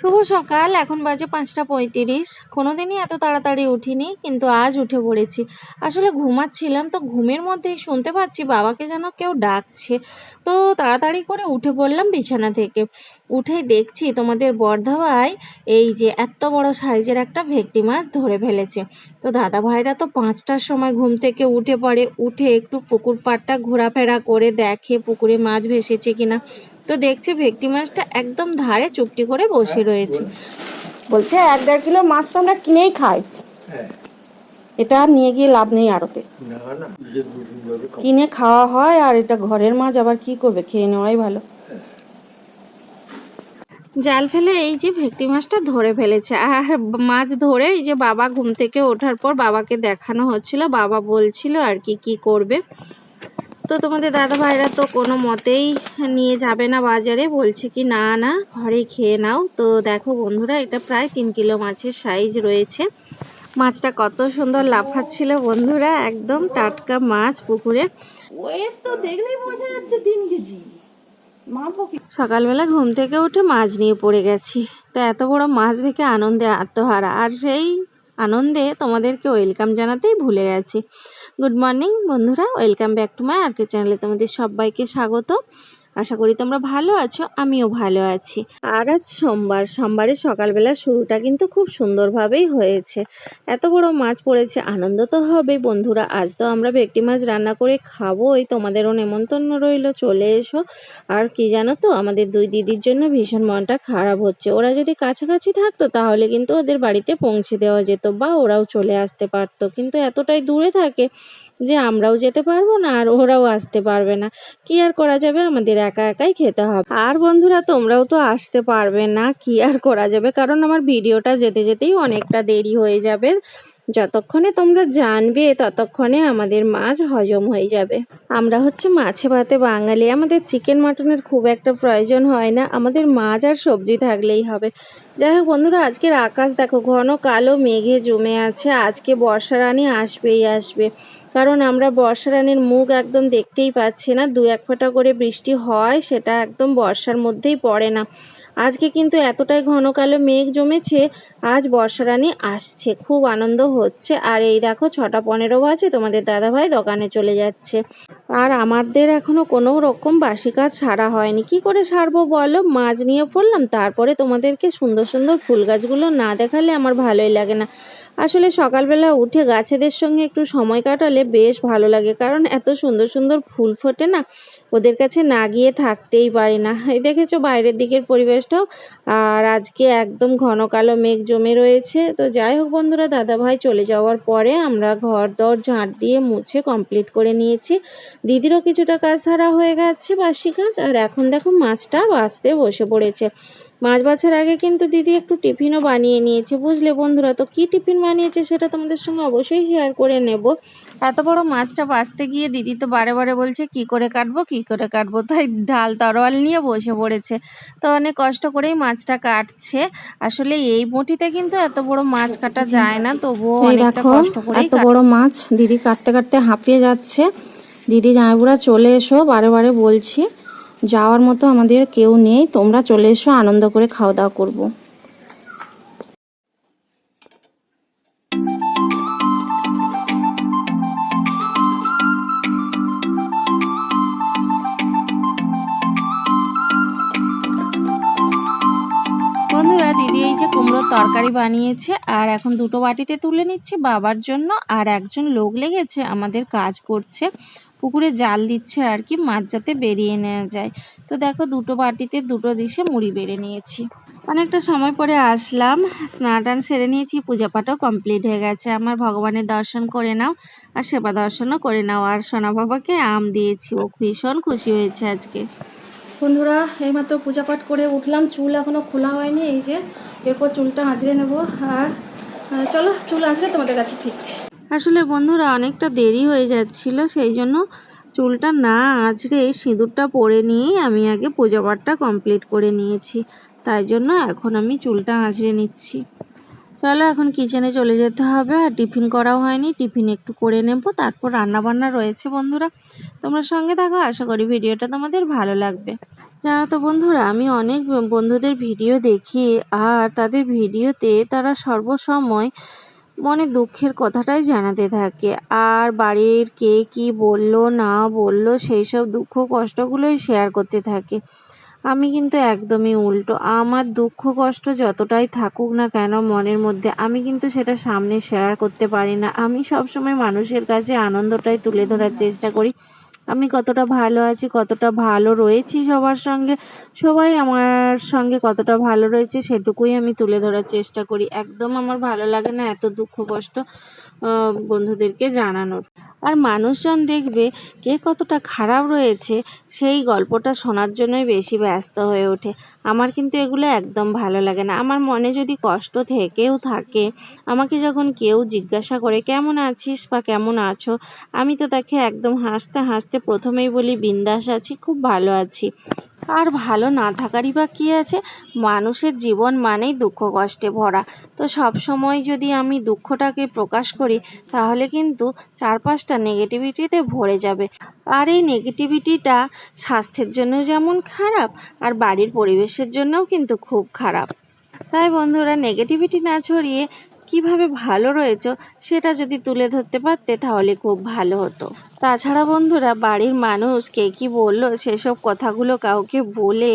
শুভ সকাল। এখন বাজে ৫টা ৩৫। কোনোদিনই এত তাড়াতাড়ি উঠিনি, কিন্তু আজ উঠে পড়েছি। আসলে ঘুমাচ্ছিলাম, তো ঘুমের মধ্যেই শুনতে পাচ্ছি বাবাকে যেন কেউ ডাকছে। তো তাড়াতাড়ি করে উঠে পড়লাম বিছানা থেকে। উঠেই দেখছি তোমাদের বড়দাভাই এই যে এত বড় সাইজের একটা ভেটকি মাছ ধরে ফেলেছে। তো দাদা ভাইরা তো ৫টার সময় ঘুম থেকে উঠে পড়ে, উঠে একটু পুকুর পাড়টা ঘোরাফেরা করে দেখে পুকুরে মাছ ভেসেছে কিনা। তো দেখছি ভেটকি মাছটা একদম ধারে চুপটি করে বসে রয়েছে। বলছে ১-১.৫ কিলো মাছ তো আমরা কিনেই খাই, এটা আর নিয়ে গিয়ে লাভ নেই আড়তে, কিনে খাওয়া হয়। আর এটা ঘরের মাছ, আবার কি করবে, খেয়ে নেওয়াই ভালো। জাল ফেলে এই যে ভেটকি মাছটা ধরে ফেলেছে। আর মাছ ধরে এই যে বাবা ঘুম থেকে ওঠার পর বাবাকে দেখানো হচ্ছিল, বাবা বলছিল আর কি কি করবে। তো তোমাদের দাদা ভাইরা তো কোনো মতেই নিয়ে যাবে না বাজারে, বলছে কি না না ঘরে খেয়ে নাও। তো দেখো বন্ধুরা, এটা প্রায় ৩ কিলো মাছের সাইজ রয়েছে। মাছটা কত সুন্দর লাফাচ্ছিল বন্ধুরা, একদম টাটকা মাছ পুকুরে। ওয়েট তো দেখলেই বোঝা যাচ্ছে ৩ কেজি। সকালবেলা ঘুম থেকে উঠে মাছ নিয়ে পড়ে গেছি। তো এত বড় মাছ দেখে আনন্দে আত্মহারা, আর সেই আনন্দে তোমাদেরকে ওয়েলকাম জানাতেই ভুলে গেছি। গুড মর্নিং বন্ধুরা, ওয়েলকাম ব্যাক টু মাই আরকে চ্যানেলে তোমাদের সবাইকে স্বাগত। আশা করি তোমরা ভালো আছো, আমিও ভালো আছি। আর আজ সোমবার, সোমবারের সকালবেলা শুরুটা কিন্তু খুব সুন্দরভাবেই হয়েছে। এত বড় মাছ পড়েছে, আনন্দ তো হবে বন্ধুরা। আজ তো আমরা ভেটকি মাছ রান্না করে খাবোই, তোমাদেরও নেমন্তন্ন রইল, চলে এসো। আর কি জানো তো, আমাদের দুই দিদির জন্য ভীষণ মনটা খারাপ হচ্ছে। ওরা যদি কাছাকাছি থাকতো তাহলে কিন্তু ওদের বাড়িতে পৌঁছে দেওয়া যেত, বা ওরাও চলে আসতে পারতো, কিন্তু এতটাই দূরে থাকে যে আমরাও যেতে পারবো না আর ওরাও আসতে পারবে না। কি আর করা যাবে, আমাদের একা একাই খেতে হবে। আর বন্ধুরা, তোমরাও তো আসতে পারবে না, কি আর করা যাবে, কারণ আমার ভিডিওটা যেতে যেতেই অনেকটা দেরি হয়ে যাবে। যতক্ষণে তোমরা জানবে ততক্ষণে আমাদের মাছ হজম হয়ে যাবে। আমরা হচ্ছে মাছে ভাতে বাঙালি, আমাদের চিকেন মাটনের খুব একটা প্রয়োজন হয় না, আমাদের মাছ আর সবজি থাকলেই হবে। যাই হোক বন্ধুরা, আজকের আকাশ দেখো, ঘন কালো মেঘে জমে আছে। আজকে বর্ষা রানী আসবেই আসবে, কারণ আমরা বর্ষা রানীর মুখ একদম দেখতেই পাচ্ছি না। ২-১ ফোঁটা করে বৃষ্টি হয়, সেটা একদম বর্ষার মধ্যেই পড়ে না। আজকে কিন্তু এতটাই ঘন কালো মেঘ জমেছে, আজ বর্ষা রানী আসছে, খুব আনন্দ হচ্ছে। আর এই দেখো ৬টা ১৫ বাজে, তোমাদের দাদাভাই দোকানে চলে যাচ্ছে। আর আমাদের এখনো কোনো রকম বাসি কাজ সারা হয়নি। কি করে সারবো বলো, মাছ নিয়ে পড়লাম, তারপরে তোমাদেরকে সুন্দর সুন্দর ফুল গাছগুলো না দেখালে আমার ভালোই লাগে না। আসলে সকালবেলা উঠে গাছেদের সঙ্গে একটু সময় কাটালে বেশ ভালো লাগে, কারণ এত সুন্দর সুন্দর ফুল ফোটে না, ওদের কাছে না গিয়ে থাকতেই পারি না। এই দেখেছো বাইরের দিকের পরিবেশটাও, আর আজকে একদম ঘন কালো মেঘ জমে রয়েছে। তো যাই হোক বন্ধুরা, দাদাভাই চলে যাওয়ার পরে আমরা ঘর দর ঝাঁট দিয়ে মুছে কমপ্লিট করে নিয়েছি। দিদিরও কিছুটা কাজ সারা হয়ে গেছে, বাসি কাজ। আর এখন দেখো মাছটা বাছতে বসে পড়েছে। মাছ বাছার আগে কিন্তু দিদি একটু টিফিনও বানিয়ে নিয়েছে, বুঝলে বন্ধুরা। তো কি টিফিন বানিয়েছে সেটা তোমাদের সঙ্গে অবশ্যই শেয়ার করে নেব। এত বড় মাছটা বাছতে গিয়ে দিদি তো বারে বারে বলছে কি করে কাটবো কি করে কাটবো, তাই ঢাল তরোয়াল নিয়ে বসে পড়েছে। তো অনেক কষ্ট করেই মাছটা কাটছে। আসলে এই বটিতে কিন্তু এত বড় মাছ কাটা যায় না, তবুও অনেকটা কষ্ট করেই এত বড় মাছ দিদি কাটতে কাটতে হাঁপিয়ে যাচ্ছে। দিদি জামাইবুড়া চলে এসো, বারে বারে বলছি, যাওয়ার মতো আমাদের কেউ নেই, তোমরা চলে এসো, আনন্দ করে খাওয়া দাওয়া করবো। বন্ধুরা, দিদি এই যে কুমড়োর তরকারি বানিয়েছে, আর এখন দুটো বাটিতে তুলে নিচ্ছে বাবার জন্য। আর একজন লোক লেগেছে আমাদের কাজ করছে, পুকুরে জাল দিচ্ছে আর কি, মাছ যাতে বেরিয়ে নেওয়া যায়। তো দেখো দুটো বাটিতে দুটো ডিশে মুড়ি বেড়ে নিয়েছি। অনেকটা সময় পরে আসলাম, স্নান টান সেরে নিয়েছি, পূজা পাঠও কমপ্লিট হয়ে গেছে। আমার ভগবানের দর্শন করে নাও আর সেবা দর্শনও করে নাও। আর সোনা বাবাকে আম দিয়েছি, ও ভীষণ খুশি হয়েছে আজকে। বন্ধুরা, এইমাত্র পূজা পাঠ করে উঠলাম, চুল এখনও খোলা হয়নি, এই যে এরপর চুলটা আঁচড়ে নেব। আর চলো চুল আঁচড়ে তোমাদের কাছে ফিরছি। আসলে বন্ধুরা অনেকটা দেরি হয়ে যাচ্ছিল, সেই জন্য চুলটা না আঁচড়ে সিঁদুরটা পরে নিয়েই আমি আগে পূজা পাঠটা কমপ্লিট করে নিয়েছি। তাই জন্য এখন আমি চুলটা আঁচড়ে নিচ্ছি। চলো এখন কিচেনে চলে যেতে হবে, আর টিফিন করাও হয়নি, টিফিন একটু করে নেব, তারপর রান্না বান্না রয়েছে। বন্ধুরা তোমরা সঙ্গে থাকো, আশা করি ভিডিওটা তোমাদের ভালো লাগবে। জানো তো বন্ধুরা, আমি অনেক বন্ধুদের ভিডিও দেখি, আর তাদের ভিডিওতে তারা সর্বসময় মনে দুঃখের কথাটাই জানাতে থাকে, আর বাড়ির কে কি বললো না বললো সেই সব দুঃখ কষ্টগুলোই শেয়ার করতে থাকে। আমি কিন্তু একদমই উল্টো। আমার দুঃখ কষ্ট যতটাই থাকুক না কেন মনের মধ্যে, আমি কিন্তু সেটা সামনে শেয়ার করতে পারি না। আমি সবসময় মানুষের কাছে আনন্দটাই তুলে ধরার চেষ্টা করি। আমি কতটা ভালো আছি, কতটা ভালো রয়েছি সবার সঙ্গে, সবাই আমার সঙ্গে কতটা ভালো রয়েছে সেটুকুই আমি তুলে ধরার চেষ্টা করি। একদম আমার ভালো লাগে না এত দুঃখ কষ্ট বন্ধুদেরকে জানানোর। আর মানুষজন দেখবে কে কতটা খারাপ রয়েছে সেই গল্পটা শোনার জন্যই বেশি ব্যস্ত হয়ে ওঠে। আমার কিন্তু এগুলো একদম ভালো লাগে না। আমার মনে যদি কষ্ট থেকেও থাকে, আমাকে যখন কেউ জিজ্ঞাসা করে কেমন আছিস বা কেমন আছো, আমি তো তাকে একদম হাসতে হাসতে প্রথমেই বলি বিন্দাস আছি, খুব ভালো আছি। আর ভালো না থাকারই বা কী আছে? মানুষের জীবন মানেই দুঃখ কষ্টে ভরা। তো সব সময় যদি আমি দুঃখটাকে প্রকাশ করি, তাহলে কিন্তু চারপাশটা নেগেটিভিটিতে ভরে যাবে। আর এই নেগেটিভিটিটা স্বাস্থ্যের জন্য যেমন খারাপ, আর বাড়ির পরিবেশের জন্যও কিন্তু খুব খারাপ। তাই বন্ধুরা, নেগেটিভিটি না ছড়িয়ে কিভাবে ভালো রয়েছো সেটা যদি তুলে ধরতে পারতে তাহলে খুব ভালো হতো। তাছাড়া বন্ধুরা, বাড়ির মানুষ কে কী বললো সেসব কথাগুলো কাউকে বলে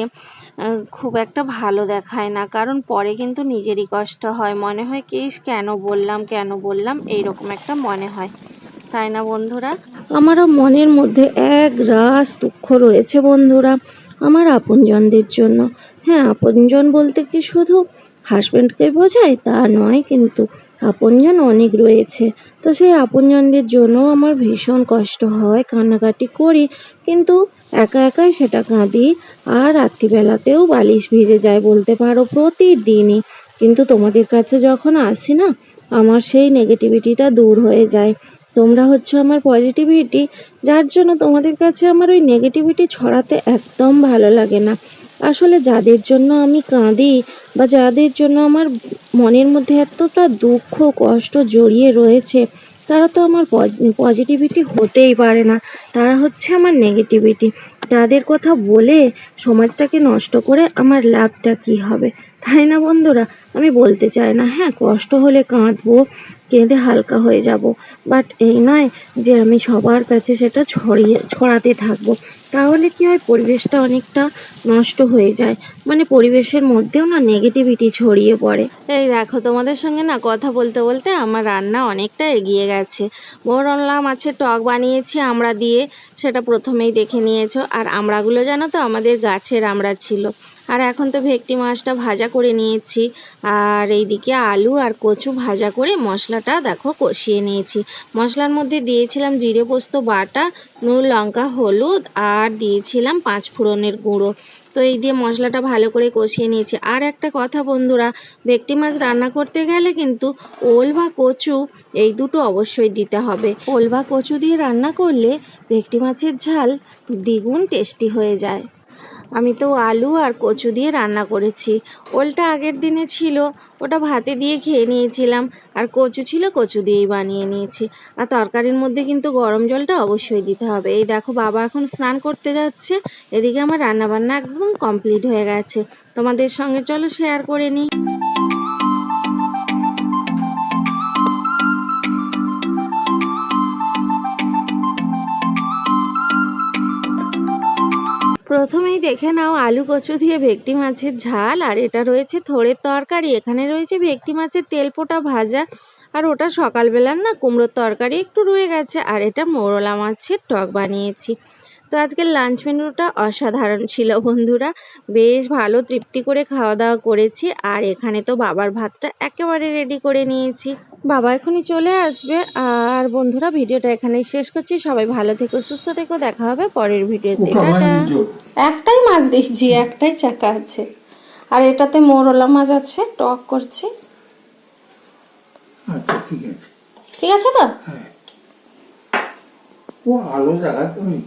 খুব একটা ভালো দেখায় না, কারণ পরে কিন্তু নিজেরই কষ্ট হয়। মনে হয় কি কেন বললাম এইরকম একটা মনে হয়, তাই না বন্ধুরা? আমারও মনের মধ্যে এক রাস দুঃখ রয়েছে বন্ধুরা, আমার আপনজনদের জন্য। হ্যাঁ, আপনজন বলতে কি শুধু হাজব্যান্ডকে বোঝায় তা নয়, কিন্তু আপনজন অনেক রয়েছে। তো সেই আপনজনদের জন্য আমার ভীষণ কষ্ট হয়, কান্নাকাটি করি, কিন্তু একা একাই সেটা কাঁদি। আর রাত্রিবেলাতেও বালিশ ভিজে যায় বলতে পারো, প্রতিদিনই। কিন্তু তোমাদের কাছে যখন আসি না, আমার সেই নেগেটিভিটিটা দূর হয়ে যায়। তোমরা হচ্ছে আমার পজিটিভিটি, যার জন্য তোমাদের কাছে আমার ওই নেগেটিভিটি ছড়াতে একদম ভালো লাগে না। আসলে যাদের জন্য আমি কাঁদি বা যাদের জন্য আমার মনের মধ্যে এতটা দুঃখ কষ্ট জড়িয়ে রয়েছে, তারা তো আমার পজিটিভিটি হতেই পারে না, তারা হচ্ছে আমার নেগেটিভিটি। তাদের কথা বলে সমাজটাকে নষ্ট করে আমার লাভটা কী হবে, তাই না বন্ধুরা? আমি বলতে চাই না, হ্যাঁ কষ্ট হলে কাঁদবো, কেঁদে হালকা হয়ে যাব, বাট এই নয় যে আমি সবার কাছে সেটা ছড়াতে থাকবো। তাহলে কি হয়, পরিবেশটা অনেকটা নষ্ট হয়ে যায়, মানে পরিবেশের মধ্যেও না নেগেটিভিটি ছড়িয়ে পড়ে। এই দেখো, তোমাদের সঙ্গে না কথা বলতে বলতে আমার রান্না অনেকটা এগিয়ে গেছে। মোরলা মাছের টক বানিয়েছি আমড়া দিয়ে, সেটা প্রথমেই দেখে নিয়েছো। আর আমড়াগুলো জানো তো আমাদের গাছের আমড়া ছিল। আর এখন তো ভেটকি মাছটা ভাজা করে নিয়েছি, আর এইদিকে আলু আর কচু ভাজা করে মশলাটা দেখো কষিয়ে নিয়েছি। মশলার মধ্যে দিয়েছিলাম জিরে পোস্ত বাটা, নুন লঙ্কা হলুদ, আর দিয়েছিলাম 5 ফোড়নের গুঁড়ো। তো এই দিয়ে মশলাটা ভালো করে কষিয়ে নিয়েছি। আর একটা কথা বন্ধুরা, ভেটকি মাছ রান্না করতে গেলে কিন্তু ওল বা কচু এই দুটো অবশ্যই দিতে হবে। ওল বা কচু দিয়ে রান্না করলে ভেটকি মাছের ঝাল দ্বিগুণ টেস্টি হয়ে যায়। আমি তো আলু আর কচু দিয়ে রান্না করেছি। ওলটা আগের দিনে ছিল, ওটা ভাতে দিয়ে খেয়ে নিয়েছিলাম। আর কচু ছিল, কচু দিয়েই বানিয়ে নিয়েছি। আর তরকারির মধ্যে কিন্তু গরম জলটা অবশ্যই দিতে হবে। এই দেখো, বাবা এখন স্নান করতে যাচ্ছে, এদিকে আমার রান্নাবান্না একদম কমপ্লিট হয়ে গেছে। তোমাদের সঙ্গে চলো শেয়ার করে নিই। প্রথমেই দেখে নাও, আলু কচু দিয়ে ভেটকি মাছের ঝাল, আর এটা রয়েছে থোড়ের তরকারি, এখানে রয়েছে ভেটকি মাছের তেলপোটা ভাজা, আর ওটা সকালবেলার না কুমড়োর তরকারি একটু রয়ে গেছে, আর এটা মোরলা মাছের টক বানিয়েছি। তো আজকের লাঞ্চ মেনুটা অসাধারণ ছিল বন্ধুরা, বেশ ভালো তৃপ্তি করে খাওয়া দাওয়া করেছি। আর এখানে তো বাবার ভাতটা একেবারে রেডি করে নিয়েছি, বাবা এখনই চলে আসবে। আর বন্ধুরা, ভিডিওটা এখানেই শেষ করছি। সবাই ভালো থেকো, সুস্থ থেকো, দেখা হবে পরের ভিডিওতে। টাটা। একটাই মাছ দিয়েছি, একটাই চাকা আছে, আর এটাতে মোরলা মাছ আছে, টক করছি। আচ্ছা, ঠিক আছে। ঠিক আছে তো? ও আলো জ্বালা তুমি